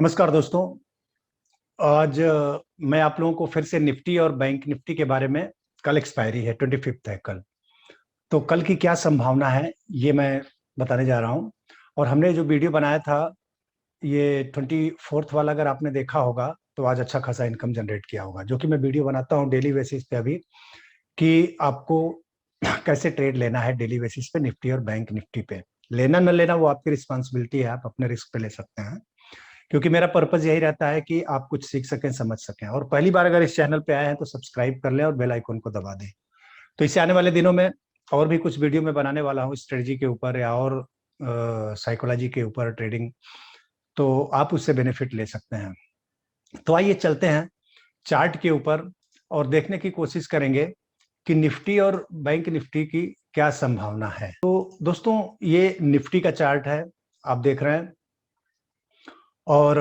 नमस्कार दोस्तों। आज मैं आप लोगों को फिर से निफ्टी और बैंक निफ्टी के बारे में, कल एक्सपायरी है, 25 है कल। तो कल की क्या संभावना है ये मैं बताने जा रहा हूँ। और हमने जो वीडियो बनाया था ये 24 वाला, अगर आपने देखा होगा तो आज अच्छा खासा इनकम जनरेट किया होगा। जो कि मैं वीडियो बनाता हूँ डेली बेसिस पे अभी, कि आपको कैसे ट्रेड लेना है डेली बेसिस पे निफ्टी और बैंक निफ्टी पे। लेना न लेना वो आपकी रिस्पॉन्सिबिलिटी है, आप अपने रिस्क पे ले सकते हैं। क्योंकि मेरा पर्पज यही रहता है कि आप कुछ सीख सकें, समझ सकें। और पहली बार अगर इस चैनल पे आए हैं तो सब्सक्राइब कर लें और बेल आइकन को दबा दें। तो इससे आने वाले दिनों में और भी कुछ वीडियो मैं बनाने वाला हूँ स्ट्रेटजी के ऊपर या और साइकोलॉजी के ऊपर, ट्रेडिंग, तो आप उससे बेनिफिट ले सकते हैं। तो आइए चलते हैं चार्ट के ऊपर और देखने की कोशिश करेंगे कि निफ्टी और बैंक निफ्टी की क्या संभावना है। तो दोस्तों ये निफ्टी का चार्ट है, आप देख रहे हैं। और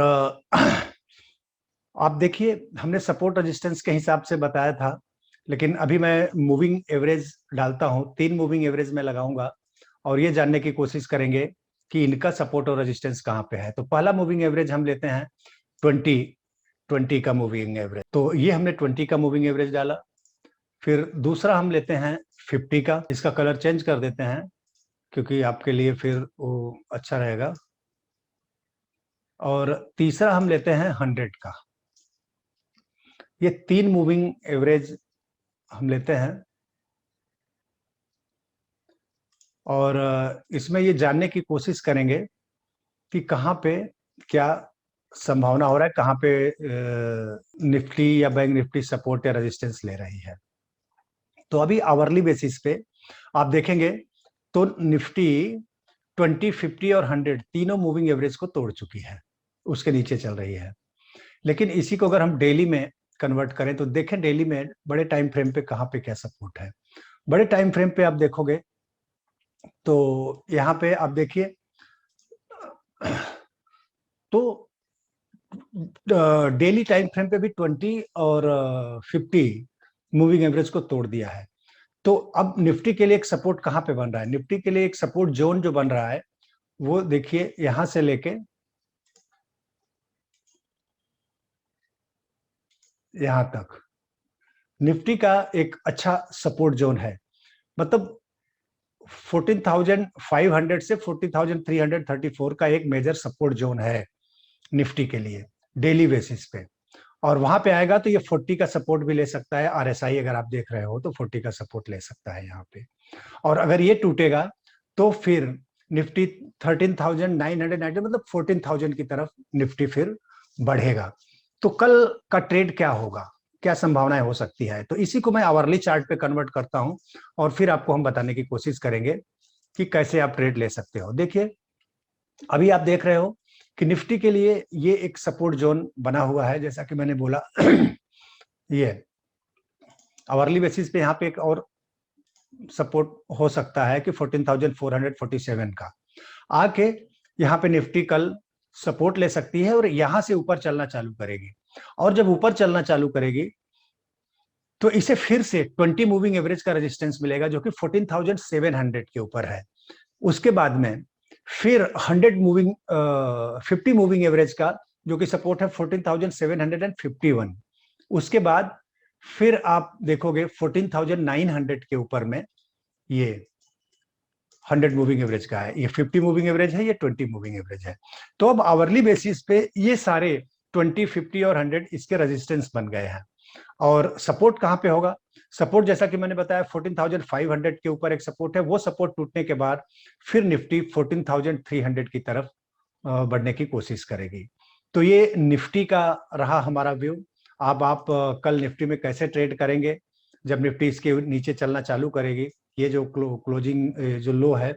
आप देखिए, हमने सपोर्ट रेजिस्टेंस के हिसाब से बताया था, लेकिन अभी मैं मूविंग एवरेज डालता हूं, 3 मूविंग एवरेज में लगाऊंगा और ये जानने की कोशिश करेंगे कि इनका सपोर्ट और रेजिस्टेंस कहाँ पे है। तो पहला मूविंग एवरेज हम लेते हैं 20 का मूविंग एवरेज। तो ये हमने 20 का मूविंग एवरेज डाला। फिर दूसरा हम लेते हैं 50 का, इसका कलर चेंज कर देते हैं क्योंकि आपके लिए फिर वो अच्छा रहेगा। और तीसरा हम लेते हैं 100 का। ये 3 मूविंग एवरेज हम लेते हैं और इसमें ये जानने की कोशिश करेंगे कि कहाँ पे क्या संभावना हो रहा है, कहाँ पे निफ्टी या बैंक निफ्टी सपोर्ट या रेजिस्टेंस ले रही है। तो अभी आवरली बेसिस पे आप देखेंगे तो निफ्टी 20, 50 और 100 तीनों मूविंग एवरेज को तोड़ चुकी है, उसके नीचे चल रही है। लेकिन इसी को अगर हम डेली में कन्वर्ट करें तो देखें डेली में बड़े टाइम फ्रेम पे कहाँ पे क्या सपोर्ट है। बड़े टाइम फ्रेम पे आप देखोगे तो यहाँ पे आप देखिए तो डेली टाइम फ्रेम पे भी 20 और 50 मूविंग एवरेज को तोड़ दिया है। तो अब निफ्टी के लिए एक सपोर्ट कहाँ पे बन रहा है, निफ्टी के लिए एक सपोर्ट जोन जो बन रहा है वो देखिए यहां से लेके यहां तक निफ्टी का एक अच्छा सपोर्ट जोन है। मतलब 14,500 से 14,334 का एक मेजर सपोर्ट जोन है निफ्टी के लिए डेली बेसिस पे। और वहां पे आएगा तो ये 40 का सपोर्ट भी ले सकता है। आरएसआई अगर आप देख रहे हो तो 40 का सपोर्ट ले सकता है यहाँ पे। और अगर ये टूटेगा तो फिर निफ्टी 13,990 मतलब 14,000 की तरफ निफ्टी फिर बढ़ेगा। तो कल का ट्रेड क्या होगा, क्या संभावनाएं हो सकती है, तो इसी को मैं आवरली चार्ट पे कन्वर्ट करता हूं और फिर आपको हम बताने की कोशिश करेंगे कि कैसे आप ट्रेड ले सकते हो। देखिए अभी आप देख रहे हो कि निफ्टी के लिए ये एक सपोर्ट जोन बना हुआ है, जैसा कि मैंने बोला ये आवरली बेसिस पे यहाँ पे एक और सपोर्ट हो सकता है कि 14,447 का आके यहाँ पे निफ्टी कल सपोर्ट ले सकती है और यहां से ऊपर चलना चालू करेगी। और जब ऊपर चलना चालू करेगी तो इसे फिर से 20 मूविंग एवरेज का रेजिस्टेंस मिलेगा जो कि 14,700 के ऊपर है। उसके बाद में फिर 50 मूविंग एवरेज का जो कि सपोर्ट है 14,751। उसके बाद फिर आप देखोगे 14,900 के ऊपर में ये 100 मूविंग एवरेज का है, ये 50 मूविंग एवरेज है, ये 20 मूविंग एवरेज है। तो अब आवरली बेसिस पे ये सारे 20, 50 और 100 इसके रेजिस्टेंस बन गए हैं। और सपोर्ट कहाँ पे होगा, सपोर्ट जैसा कि मैंने बताया 14,500 के ऊपर एक सपोर्ट है। वो सपोर्ट टूटने के बाद फिर निफ्टी 14,300 की तरफ बढ़ने की कोशिश करेगी। तो ये निफ्टी का रहा हमारा व्यू। अब आप कल निफ्टी में कैसे ट्रेड करेंगे जब निफ्टी इसके नीचे चलना चालू करेगी। ये जो क्लोजिंग जो लो है,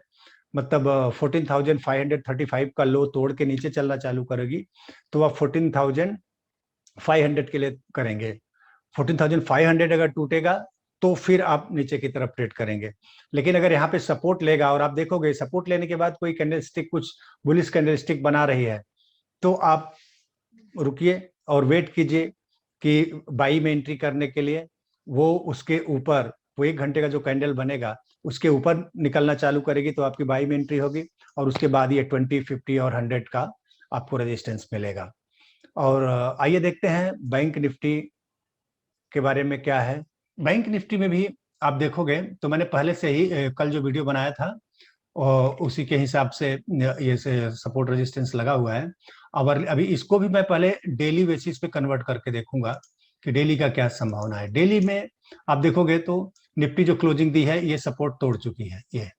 मतलब 14,535 का लो तोड़ के नीचे चलना चालू करेगी तो आप 14,500 के लिए करेंगे। 14,500 अगर टूटेगा तो फिर आप नीचे की तरफ ट्रेड करेंगे। लेकिन अगर यहाँ पे सपोर्ट लेगा और आप देखोगे सपोर्ट लेने के बाद कोई कैंडलस्टिक कुछ बुलिश कैंडलस्टिक बना रही है तो आप रुकिए और वेट कीजिए कि बाई में एंट्री करने के लिए वो उसके ऊपर, वो 1 घंटे का जो कैंडल बनेगा उसके ऊपर निकलना चालू करेगी तो आपकी बाई में एंट्री होगी। और उसके बाद ये 20, 50 और 100 का आपको रेजिस्टेंस मिलेगा। और आइए देखते हैं बैंक निफ्टी के बारे में क्या है। बैंक निफ्टी में भी आप देखोगे तो मैंने पहले से ही कल जो वीडियो बनाया था और उसी के हिसाब से ये से सपोर्ट रेजिस्टेंस लगा हुआ है। और अभी इसको भी मैं पहले डेली बेसिस पे कन्वर्ट करके देखूंगा कि डेली का क्या संभावना है। डेली में आप देखोगे तो निफ्टी जो क्लोजिंग दी है ये सपोर्ट तोड़ चुकी है। ये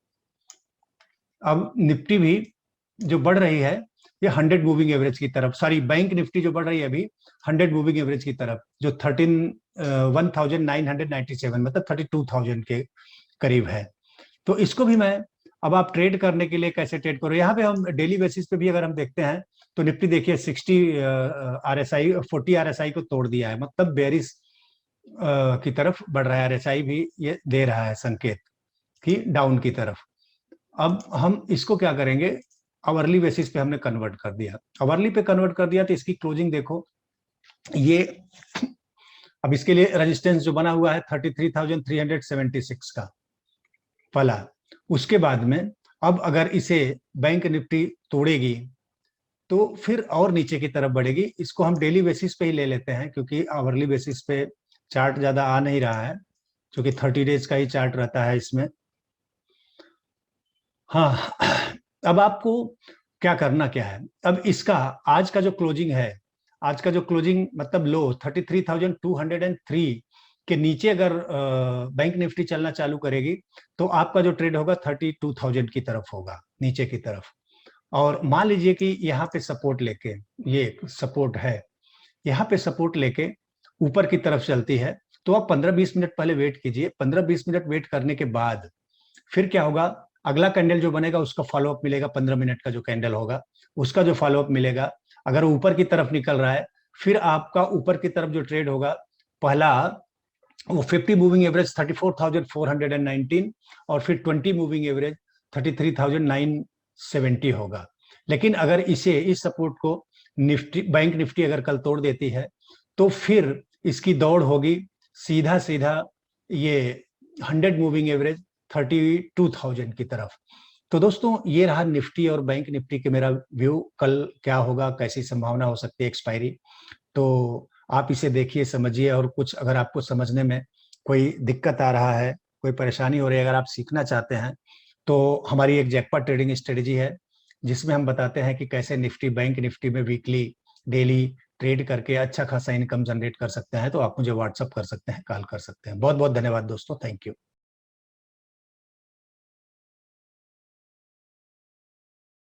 अब निफ्टी भी जो बढ़ रही है ये 100 मूविंग एवरेज की तरफ, सॉरी बैंक निफ्टी जो बढ़ रही है अभी 100 मूविंग एवरेज की तरफ, जो 1997 मतलब 32,000 के करीब है। तो इसको भी मैं, अब आप ट्रेड करने के लिए कैसे ट्रेड करो, यहाँ पे हम डेली बेसिस पे भी अगर हम देखते हैं तो निफ्टी देखिए 60 RSI 40 RSI को तोड़ दिया है, मतलब बेरिस की तरफ बढ़ रहा है। RSI भी ये दे रहा है संकेत कि डाउन की तरफ। अब हम इसको क्या करेंगे, आवरली बेसिस पे हमने कन्वर्ट कर दिया। आवरली पे कन्वर्ट कर दिया तो इसकी क्लोजिंग देखो, ये अब इसके लिए रेजिस्टेंस जो बना हुआ है 33,376 का पहला। उसके बाद में अब अगर इसे बैंक निफ्टी तोड़ेगी तो फिर और नीचे की तरफ बढ़ेगी। इसको हम डेली बेसिस पे ही ले लेते हैं क्योंकि आवरली बेसिस पे चार्ट ज्यादा आ नहीं रहा है, क्योंकि 30 डेज का ही चार्ट रहता है इसमें। हाँ, अब आपको क्या करना क्या है, अब इसका आज का जो क्लोजिंग है, आज का जो क्लोजिंग मतलब लो 33,203 के नीचे अगर बैंक निफ्टी चलना चालू करेगी तो आपका जो ट्रेड होगा 32,000 की तरफ होगा, नीचे की तरफ। और मान लीजिए कि यहाँ पे सपोर्ट लेके, ये सपोर्ट है, यहाँ पे सपोर्ट लेके ऊपर की तरफ चलती है तो आप 15-20 मिनट पहले वेट कीजिए। 15-20 मिनट वेट करने के बाद फिर क्या होगा, अगला कैंडल जो बनेगा उसका फॉलोअप मिलेगा, 15 मिनट का जो कैंडल होगा उसका जो फॉलोअप मिलेगा, अगर ऊपर की तरफ निकल रहा है फिर आपका ऊपर की तरफ जो ट्रेड होगा पहला वो 50 मूविंग एवरेज 34,419 और फिर 20 मूविंग एवरेज 33,970 होगा। लेकिन अगर इसे, इस सपोर्ट को निफ्टी, बैंक निफ्टी अगर कल तोड़ देती है तो फिर इसकी दौड़ होगी सीधा सीधा ये 100 मूविंग एवरेज 32,000 की तरफ। तो दोस्तों ये रहा निफ्टी और बैंक निफ्टी के मेरा व्यू, कल क्या होगा, कैसी संभावना हो सकती है एक्सपायरी। तो आप इसे देखिए, समझिए, और कुछ अगर आपको समझने में कोई दिक्कत आ रहा है, कोई परेशानी हो रही है, अगर आप सीखना चाहते हैं तो हमारी एक जैकपॉट ट्रेडिंग स्ट्रेटेजी है जिसमें हम बताते हैं कि कैसे निफ्टी, बैंक निफ्टी में वीकली, डेली ट्रेड करके अच्छा खासा इनकम जनरेट कर सकते हैं। तो आप मुझे व्हाट्सअप कर सकते हैं, कॉल कर सकते हैं। बहुत बहुत धन्यवाद दोस्तों, थैंक यू।